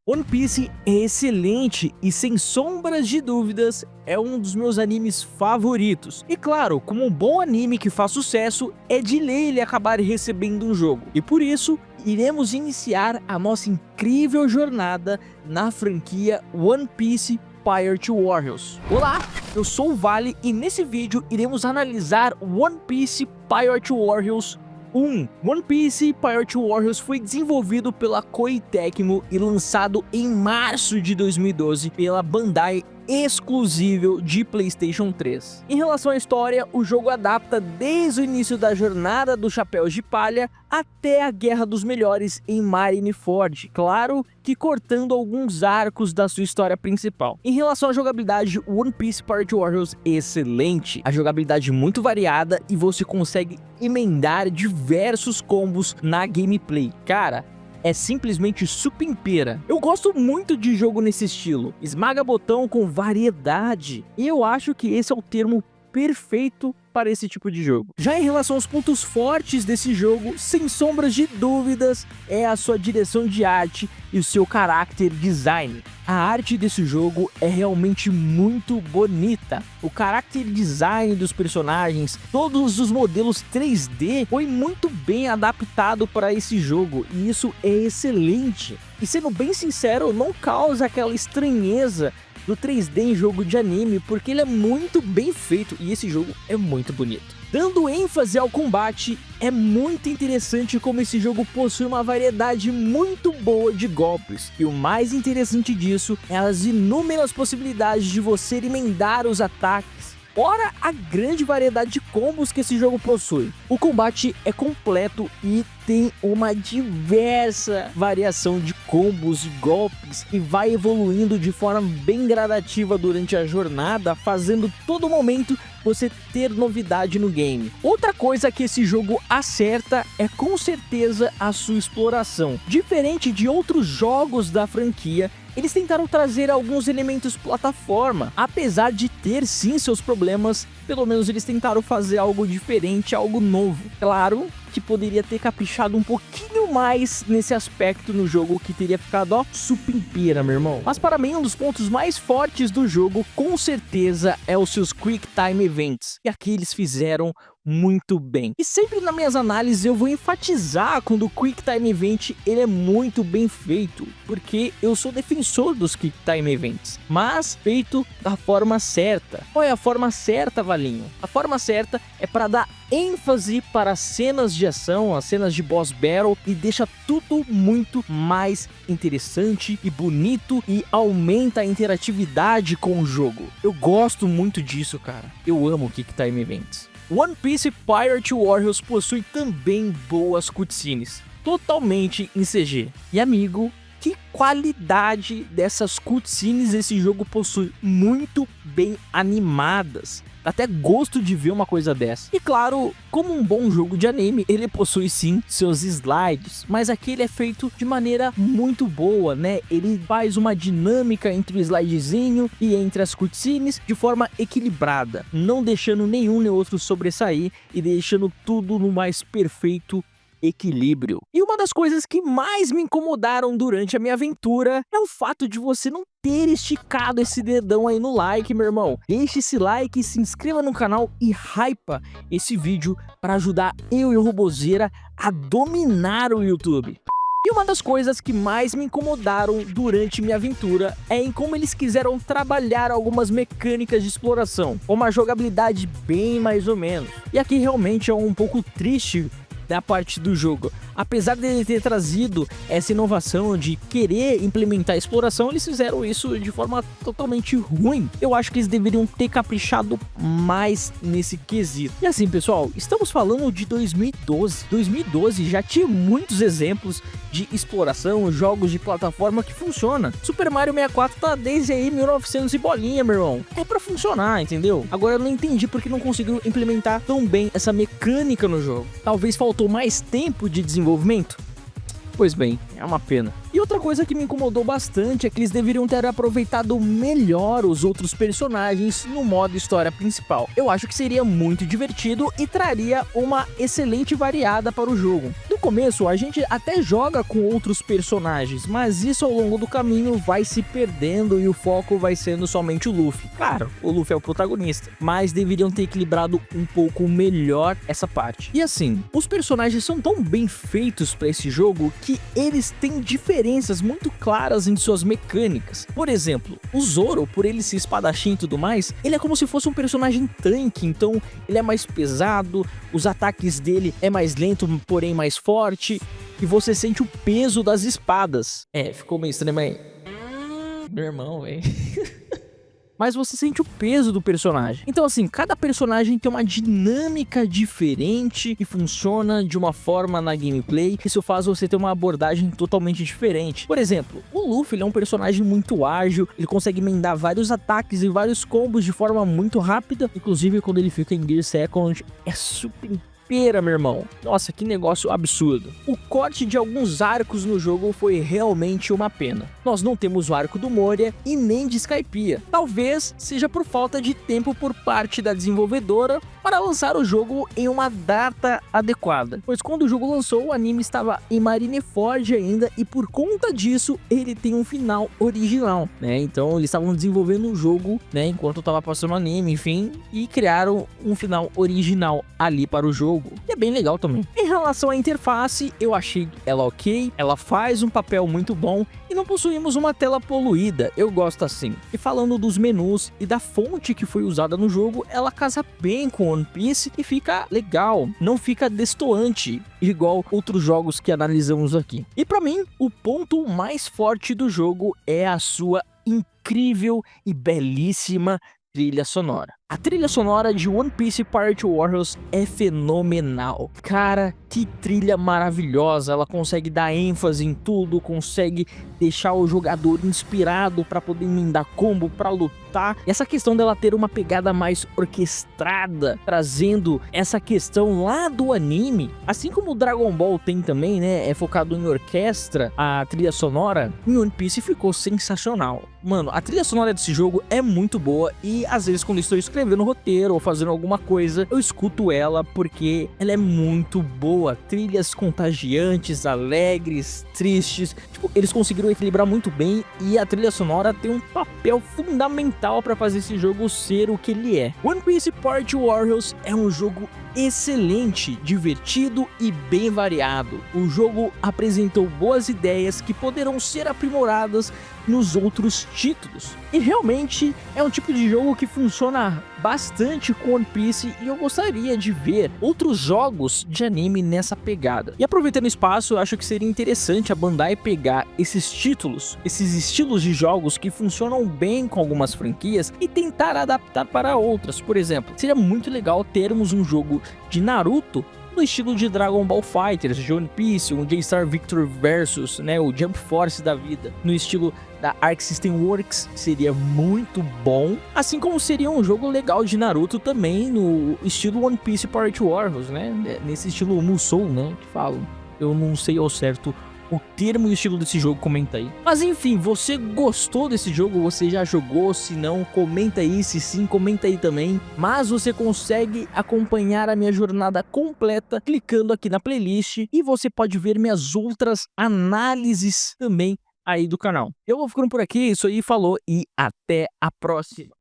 One Piece é excelente e, sem sombras de dúvidas, é um dos meus animes favoritos. E claro, como um bom anime que faz sucesso, é de lei ele acabar recebendo um jogo. E por isso, iremos iniciar a nossa incrível jornada na franquia One Piece Pirate Warriors. Olá, eu sou o Vale e nesse vídeo iremos analisar One Piece Pirate Warriors 1. One Piece Pirate Warriors foi desenvolvido pela Koei Tecmo e lançado em março de 2012 pela Bandai, exclusivo de PlayStation 3. Em relação à história, o jogo adapta desde o início da jornada dos Chapéus de Palha até a Guerra dos Melhores em Marineford, claro que cortando alguns arcos da sua história principal. Em relação à jogabilidade, One Piece Pirate Warriors é excelente, a jogabilidade muito variada e você consegue emendar diversos combos na gameplay. Cara, é simplesmente supimpeira. Eu gosto muito de jogo nesse estilo, esmaga botão com variedade, e eu acho que esse é o termo perfeito para esse tipo de jogo. Já em relação aos pontos fortes desse jogo, sem sombras de dúvidas, é a sua direção de arte e o seu character design. A arte desse jogo é realmente muito bonita. O character design dos personagens, todos os modelos 3D, foi muito bem adaptado para esse jogo, e isso é excelente. E sendo bem sincero, não causa aquela estranheza do 3D em jogo de anime, porque ele é muito bem feito e esse jogo é muito bonito. Dando ênfase ao combate, é muito interessante como esse jogo possui uma variedade muito boa de golpes, e o mais interessante disso é as inúmeras possibilidades de você emendar os ataques. Fora a grande variedade de combos que esse jogo possui. O combate é completo e tem uma diversa variação de combos e golpes e vai evoluindo de forma bem gradativa durante a jornada, fazendo todo momento você ter novidade no game. Outra coisa que esse jogo acerta é com certeza a sua exploração. Diferente de outros jogos da franquia, eles tentaram trazer alguns elementos plataforma, apesar de ter sim seus problemas, pelo menos eles tentaram fazer algo diferente, algo novo. Claro que poderia ter caprichado um pouquinho mais nesse aspecto no jogo, que teria ficado, ó, supimpeira, meu irmão. Mas para mim, um dos pontos mais fortes do jogo, com certeza, é os seus Quick Time Events, e aqui eles fizeram muito bem. E sempre nas minhas análises eu vou enfatizar quando o Quick Time Event ele é muito bem feito, porque eu sou defensor dos Quick Time Events, mas feito da forma certa. Qual é a forma certa, Valinho? A forma certa é para dar ênfase para as cenas de ação, as cenas de boss battle, e deixa tudo muito mais interessante e bonito e aumenta a interatividade com o jogo. Eu gosto muito disso, cara. Eu amo Quick Time Events. One Piece Pirate Warriors possui também boas cutscenes, totalmente em CG. E amigo, que qualidade dessas cutscenes esse jogo possui, muito bem animadas. Dá até gosto de ver uma coisa dessa. E claro, como um bom jogo de anime, ele possui sim seus slides, mas aqui ele é feito de maneira muito boa, né? Ele faz uma dinâmica entre o slidezinho e entre as cutscenes de forma equilibrada, não deixando nenhum nem outro sobressair e deixando tudo no mais perfeito equilíbrio. E uma das coisas que mais me incomodaram durante a minha aventura é o fato de você não ter esticado esse dedão aí no like, meu irmão. Deixe esse like, se inscreva no canal e hypa esse vídeo para ajudar eu e o Robozeira a dominar o YouTube. E uma das coisas que mais me incomodaram durante minha aventura é em como eles quiseram trabalhar algumas mecânicas de exploração, com uma jogabilidade bem mais ou menos. E aqui realmente é um pouco triste da parte do jogo. Apesar dele ter trazido essa inovação de querer implementar a exploração, eles fizeram isso de forma totalmente ruim. Eu acho que eles deveriam ter caprichado mais nesse quesito. E assim, pessoal, estamos falando de 2012. 2012 já tinha muitos exemplos de exploração, jogos de plataforma que funcionam. Super Mario 64 tá desde aí 1900 e bolinha, meu irmão. É pra funcionar, entendeu? Agora eu não entendi porque não conseguiram implementar tão bem essa mecânica no jogo. Talvez faltou mais tempo de desenvolvimento? Pois bem, é uma pena. E outra coisa que me incomodou bastante é que eles deveriam ter aproveitado melhor os outros personagens no modo história principal. Eu acho que seria muito divertido e traria uma excelente variada para o jogo. Do No começo, a gente até joga com outros personagens, mas isso ao longo do caminho vai se perdendo e o foco vai sendo somente o Luffy. Claro, o Luffy é o protagonista, mas deveriam ter equilibrado um pouco melhor essa parte. E assim, os personagens são tão bem feitos para esse jogo que eles têm diferenças muito claras em suas mecânicas. Por exemplo, o Zoro, por ele ser espadachim e tudo mais, ele é como se fosse um personagem tanque, então ele é mais pesado, os ataques dele é mais lento, porém mais forte, e você sente o peso das espadas. É, ficou meio estranho, mas... Meu irmão, velho. Mas você sente o peso do personagem. Então assim, cada personagem tem uma dinâmica diferente e funciona de uma forma na gameplay. Isso faz você ter uma abordagem totalmente diferente. Por exemplo, o Luffy ele é um personagem muito ágil, ele consegue emendar vários ataques e vários combos de forma muito rápida. Inclusive quando ele fica em Gear Second, é super pera, meu irmão. Nossa, que negócio absurdo. O corte de alguns arcos no jogo foi realmente uma pena. Nós não temos o arco do Moria e nem de Skypiea. Talvez seja por falta de tempo por parte da desenvolvedora para lançar o jogo em uma data adequada. Pois quando o jogo lançou, o anime estava em Marineford ainda e por conta disso, ele tem um final original, né? Então eles estavam desenvolvendo o jogo, né, enquanto estava passando o anime, enfim, e criaram um final original ali para o jogo. E é bem legal também. Em relação à interface, eu achei ela ok, ela faz um papel muito bom e não possuímos uma tela poluída, eu gosto assim. E falando dos menus e da fonte que foi usada no jogo, ela casa bem com One Piece e fica legal, não fica destoante, igual outros jogos que analisamos aqui. E pra mim, o ponto mais forte do jogo é a sua incrível e belíssima trilha sonora. A trilha sonora de One Piece Pirate Warriors é fenomenal. Cara, que trilha maravilhosa. Ela consegue dar ênfase em tudo, consegue deixar o jogador inspirado para poder emendar combo, para lutar. E essa questão dela ter uma pegada mais orquestrada, trazendo essa questão lá do anime, assim como o Dragon Ball tem também, né, é focado em orquestra, a trilha sonora em One Piece ficou sensacional. Mano, a trilha sonora desse jogo é muito boa e às vezes quando estou escrevendo roteiro ou fazendo alguma coisa, eu escuto ela porque ela é muito boa. Trilhas contagiantes, alegres, tristes, tipo, eles conseguiram equilibrar muito bem e a trilha sonora tem um papel fundamental para fazer esse jogo ser o que ele é. One Piece Pirate Warriors é um jogo excelente, divertido e bem variado. O jogo apresentou boas ideias que poderão ser aprimoradas nos outros títulos. E realmente é um tipo de jogo que funciona bastante com One Piece e eu gostaria de ver outros jogos de anime nessa pegada. E aproveitando o espaço, eu acho que seria interessante a Bandai pegar esses títulos, esses estilos de jogos que funcionam bem com algumas franquias e tentar adaptar para outras. Por exemplo, seria muito legal termos um jogo de Naruto no estilo de Dragon Ball FighterZ, de One Piece, um J-Star Victor Versus, né, o Jump Force da vida, no estilo da Arc System Works, seria muito bom, assim como seria um jogo legal de Naruto também no estilo One Piece Pirate Warriors, né, nesse estilo Musou, né, que falam. Eu não sei ao certo o termo e o estilo desse jogo, comenta aí. Mas enfim, você gostou desse jogo? Você já jogou? Se não, comenta aí. Se sim, comenta aí também. Mas você consegue acompanhar a minha jornada completa clicando aqui na playlist e você pode ver minhas outras análises também aí do canal. Eu vou ficando por aqui, isso aí, falou e até a próxima.